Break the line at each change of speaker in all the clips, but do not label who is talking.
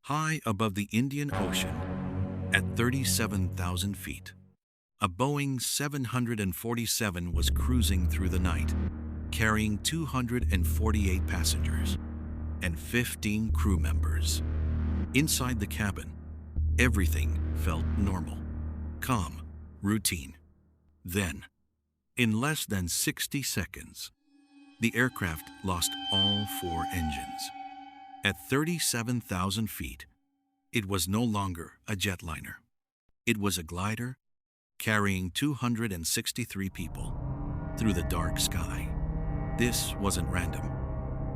High above the Indian Ocean, at 37,000 feet, a Boeing 747 was cruising through the night, carrying 248 passengers and 15 crew members. Inside the cabin, everything felt normal, calm, routine. Then, in less than 60 seconds, the aircraft lost all four engines. At 37,000 feet, it was no longer a jetliner. It was a glider carrying 263 people through the dark sky. This wasn't random.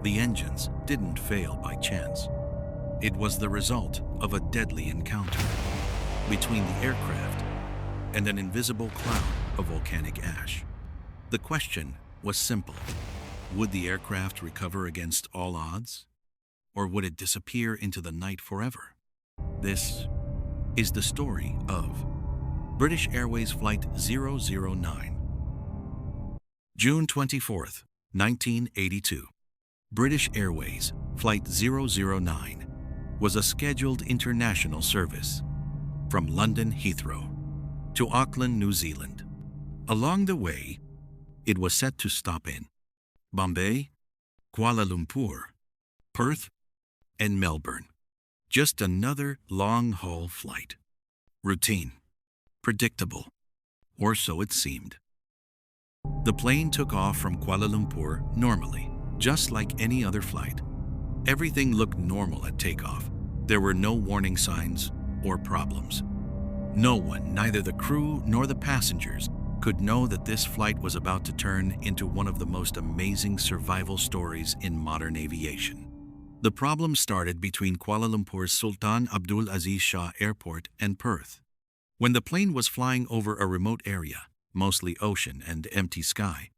The engines didn't fail by chance. It was the result of a deadly encounter between the aircraft and an invisible cloud of volcanic ash. The question was simple. Would the aircraft recover against all odds? Or would it disappear into the night forever? This is the story of British Airways Flight 009. June 24th, 1982. British Airways Flight 009 was a scheduled international service from London Heathrow to Auckland, New Zealand. Along the way, it was set to stop in Bombay, Kuala Lumpur, Perth, and Melbourne. Just another long-haul flight. Routine. Predictable. Or so it seemed. The plane took off from Kuala Lumpur normally, just like any other flight. Everything looked normal at takeoff. There were no warning signs or problems. No one, neither the crew nor the passengers, could know that this flight was about to turn into one of the most amazing survival stories in modern aviation. The problem started between Kuala Lumpur's Sultan Abdul Aziz Shah Airport and Perth. When the plane was flying over a remote area, mostly ocean and empty sky.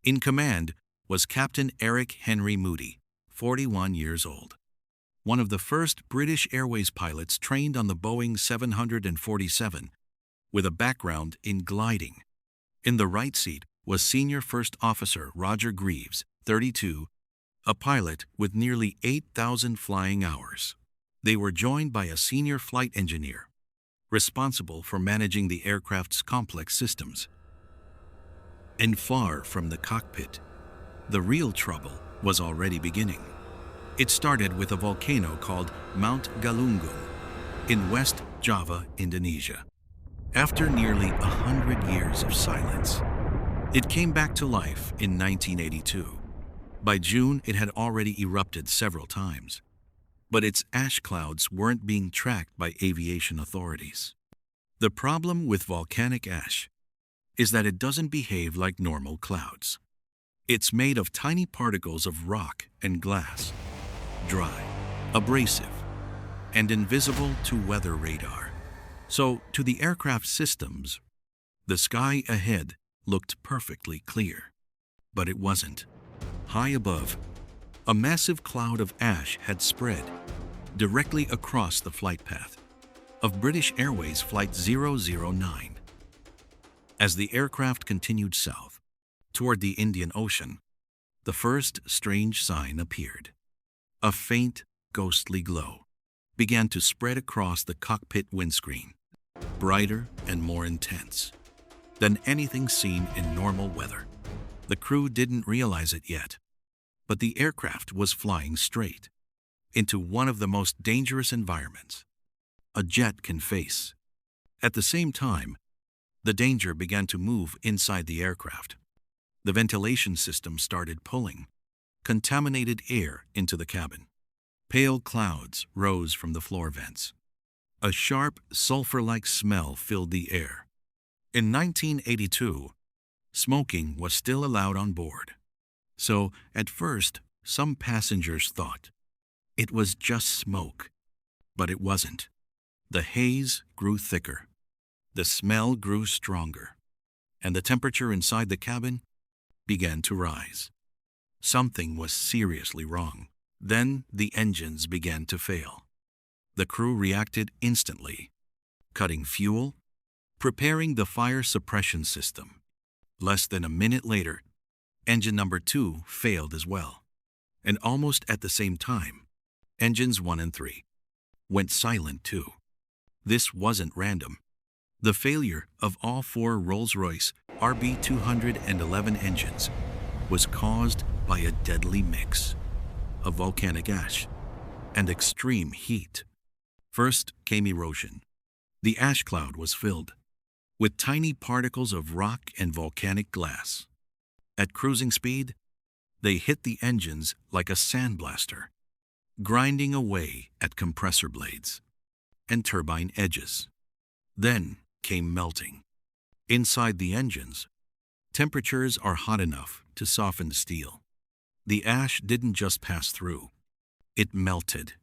In command was Captain Eric Henry Moody, 41 years old. One of the first British Airways pilots trained on the Boeing 747, with a background in gliding. In the right seat was Senior First Officer Roger Greaves, 32, a pilot with nearly 8,000 flying hours. They were joined by a senior flight engineer, responsible for managing the aircraft's complex systems. And far from the cockpit, the real trouble was already beginning. It started with a volcano called Mount Galunggung in West Java, Indonesia. After nearly 100 years of silence, it came back to life in 1982. By June, it had already erupted several times, but its ash clouds weren't being tracked by aviation authorities. The problem with volcanic ash is that it doesn't behave like normal clouds. It's made of tiny particles of rock and glass, dry, abrasive, and invisible to weather radar. So, to the aircraft systems, the sky ahead looked perfectly clear. But it wasn't. High above, a massive cloud of ash had spread directly across the flight path of British Airways Flight 009. As the aircraft continued south, toward the Indian Ocean, the first strange sign appeared. A faint, ghostly glow began to spread across the cockpit windscreen, brighter and more intense than anything seen in normal weather. The crew didn't realize it yet, but the aircraft was flying straight into one of the most dangerous environments a jet can face. At the same time, the danger began to move inside the aircraft. The ventilation system started pulling contaminated air into the cabin. Pale clouds rose from the floor vents. A sharp, sulfur-like smell filled the air. In 1982, smoking was still allowed on board. So, at first, some passengers thought it was just smoke. But it wasn't. The haze grew thicker. The smell grew stronger. And the temperature inside the cabin began to rise. Something was seriously wrong. Then the engines began to fail. The crew reacted instantly, cutting fuel, preparing the fire suppression system. Less than a minute later, engine number 2 failed as well. And almost at the same time, Engines 1 and 3 went silent too. This wasn't random. The failure of all four Rolls-Royce RB211 engines was caused by a deadly mix of volcanic ash and extreme heat. First came erosion. The ash cloud was filled with tiny particles of rock and volcanic glass. At cruising speed, they hit the engines like a sandblaster, grinding away at compressor blades and turbine edges. Then came melting. Inside the engines, temperatures are hot enough to soften steel. The ash didn't just pass through, it melted.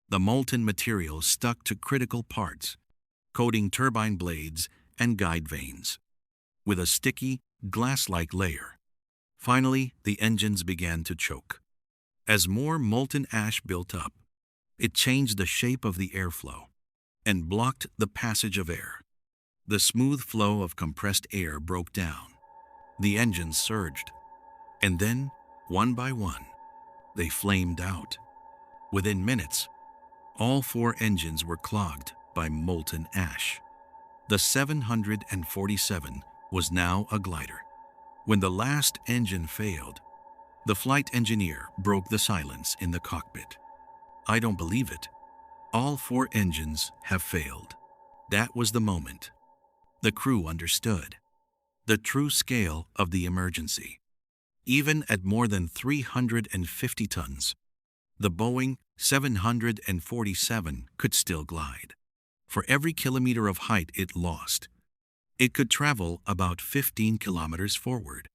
The molten material stuck to critical parts, coating turbine blades and guide vanes with a sticky, glass-like layer. Finally, the engines began to choke. As more molten ash built up, it changed the shape of the airflow and blocked the passage of air. The smooth flow of compressed air broke down. The engines surged, and then, one by one, they flamed out. Within minutes, all four engines were clogged by molten ash. The 747 was now a glider. When the last engine failed, the flight engineer broke the silence in the cockpit. "I don't believe it. All four engines have failed." That was the moment. The crew understood the true scale of the emergency. Even at more than 350 tons, the Boeing 747 could still glide. For every kilometer of height it lost, it could travel about 15 kilometers forward.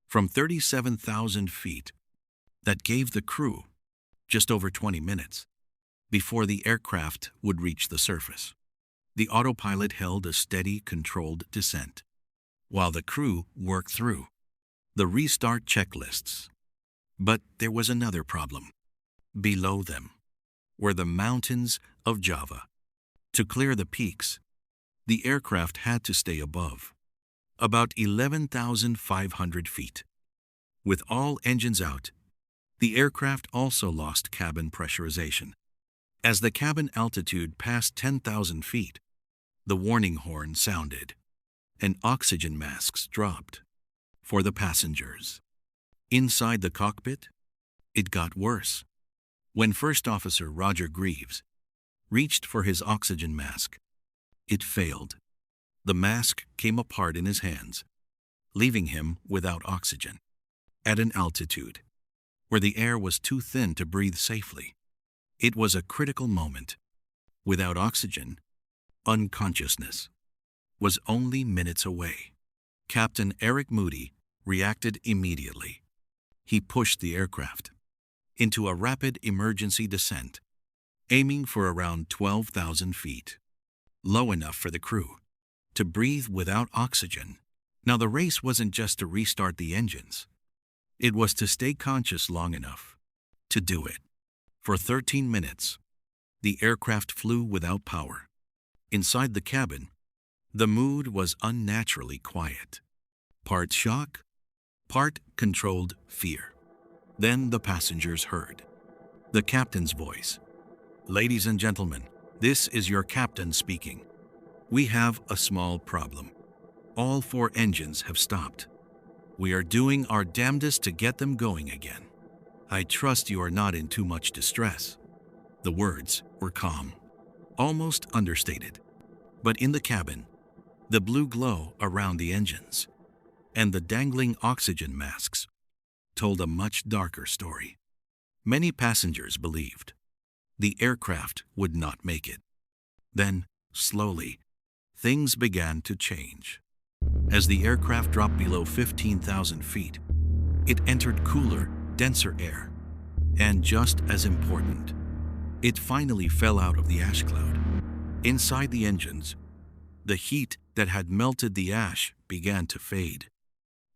From 37,000 feet, that gave the crew just over 20 minutes before the aircraft would reach the surface. The autopilot held a steady, controlled descent, while the crew worked through the restart checklists. But there was another problem. Below them were the mountains of Java. To clear the peaks, the aircraft had to stay above about 11,500 feet. With all engines out, the aircraft also lost cabin pressurization. As the cabin altitude passed 10,000 feet, the warning horn sounded, and oxygen masks dropped for the passengers. Inside the cockpit, it got worse. When First Officer Roger Greaves reached for his oxygen mask, it failed. The mask came apart in his hands, leaving him without oxygen. At an altitude where the air was too thin to breathe safely, it was a critical moment. Without oxygen, unconsciousness was only minutes away. Captain Eric Moody reacted immediately. He pushed the aircraft into a rapid emergency descent, aiming for around 12,000 feet, low enough for the crew to breathe without oxygen. Now the race wasn't just to restart the engines. It was to stay conscious long enough to do it. For 13 minutes, the aircraft flew without power. Inside the cabin, the mood was unnaturally quiet. Part shock, part controlled fear. Then the passengers heard the captain's voice. "Ladies and gentlemen, this is your captain speaking. We have a small problem. All four engines have stopped. We are doing our damnedest to get them going again. I trust you are not in too much distress." The words were calm, almost understated. But in the cabin, the blue glow around the engines and the dangling oxygen masks told a much darker story. Many passengers believed the aircraft would not make it. Then, slowly, things began to change. As the aircraft dropped below 15,000 feet, it entered cooler, denser air. And just as important, it finally fell out of the ash cloud. Inside the engines, the heat that had melted the ash began to fade.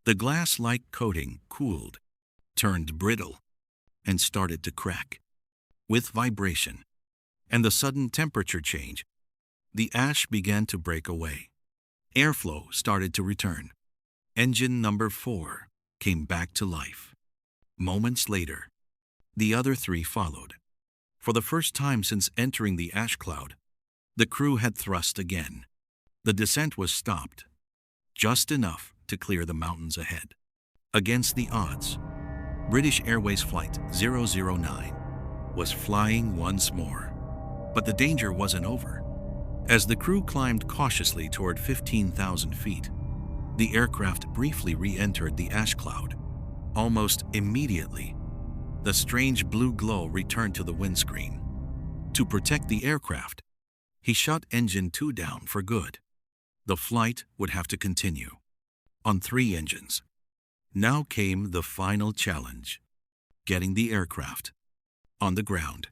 The glass-like coating cooled, turned brittle, and started to crack. With vibration and the sudden temperature change, the ash began to break away. Airflow started to return. Engine number 4 came back to life. Moments later, the other 3 followed. For the first time since entering the ash cloud, the crew had thrust again. The descent was stopped, just enough to clear the mountains ahead. Against the odds, British Airways Flight 009 was flying once more. But the danger wasn't over. As the crew climbed cautiously toward 15,000 feet, the aircraft briefly re-entered the ash cloud. Almost immediately, the strange blue glow returned to the windscreen. To protect the aircraft, he shut Engine 2 down for good. The flight would have to continue on 3 engines. Now came the final challenge: getting the aircraft on the ground.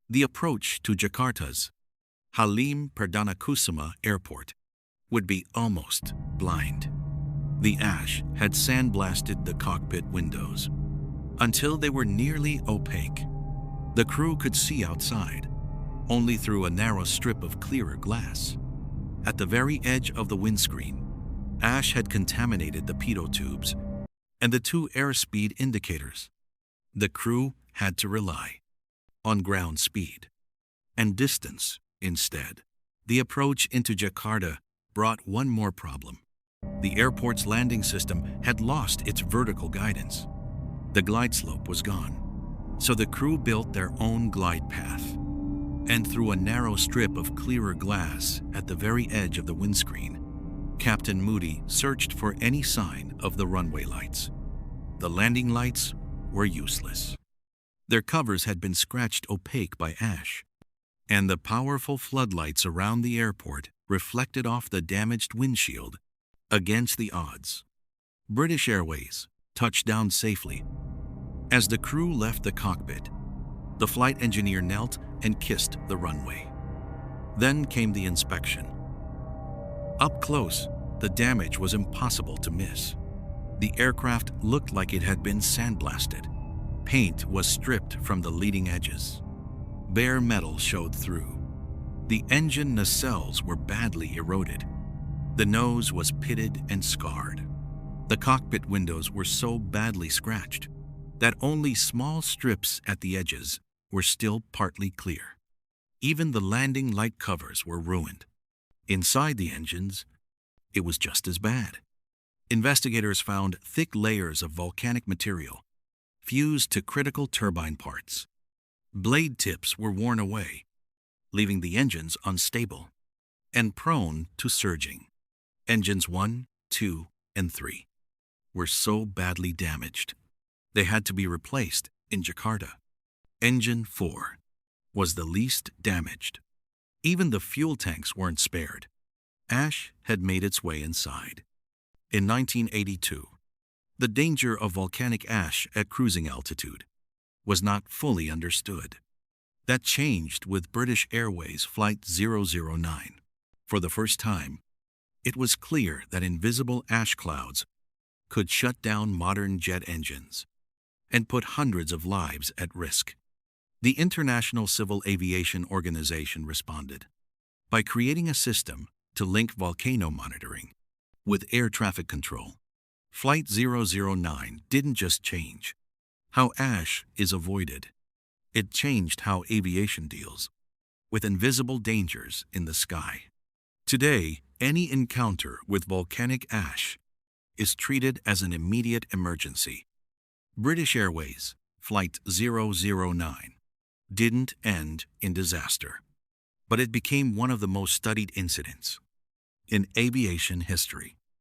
The approach to Jakarta's Halim Perdanakusuma Airport would be almost blind. The ash had sandblasted the cockpit windows until they were nearly opaque. The crew could see outside only through a narrow strip of clearer glass. At the very edge of the windscreen, ash had contaminated the pitot tubes and the 2 airspeed indicators. The crew had to rely on ground speed and distance instead. The approach into Jakarta brought one more problem. The airport's landing system had lost its vertical guidance. The glide slope was gone, so the crew built their own glide path. And through a narrow strip of clearer glass at the very edge of the windscreen, Captain Moody searched for any sign of the runway lights. The landing lights were useless. Their covers had been scratched opaque by ash, and the powerful floodlights around the airport reflected off the damaged windshield. Against the odds, British Airways touched down safely. As the crew left the cockpit, the flight engineer knelt and kissed the runway. Then came the inspection. Up close, the damage was impossible to miss. The aircraft looked like it had been sandblasted. Paint was stripped from the leading edges. Bare metal showed through. The engine nacelles were badly eroded. The nose was pitted and scarred. The cockpit windows were so badly scratched that only small strips at the edges were still partly clear. Even the landing light covers were ruined. Inside the engines, it was just as bad. Investigators found thick layers of volcanic material fused to critical turbine parts. Blade tips were worn away, leaving the engines unstable and prone to surging. Engines 1, 2, and 3 were so badly damaged, they had to be replaced in Jakarta. Engine 4 was the least damaged. Even the fuel tanks weren't spared. Ash had made its way inside. In 1982, the danger of volcanic ash at cruising altitude was not fully understood. That changed with British Airways Flight 009. For the first time, it was clear that invisible ash clouds could shut down modern jet engines and put hundreds of lives at risk. The International Civil Aviation Organization responded by creating a system to link volcano monitoring with air traffic control. Flight 009 didn't just change how ash is avoided. It changed how aviation deals with invisible dangers in the sky. Today, any encounter with volcanic ash is treated as an immediate emergency. British Airways Flight 009 didn't end in disaster, but it became one of the most studied incidents in aviation history.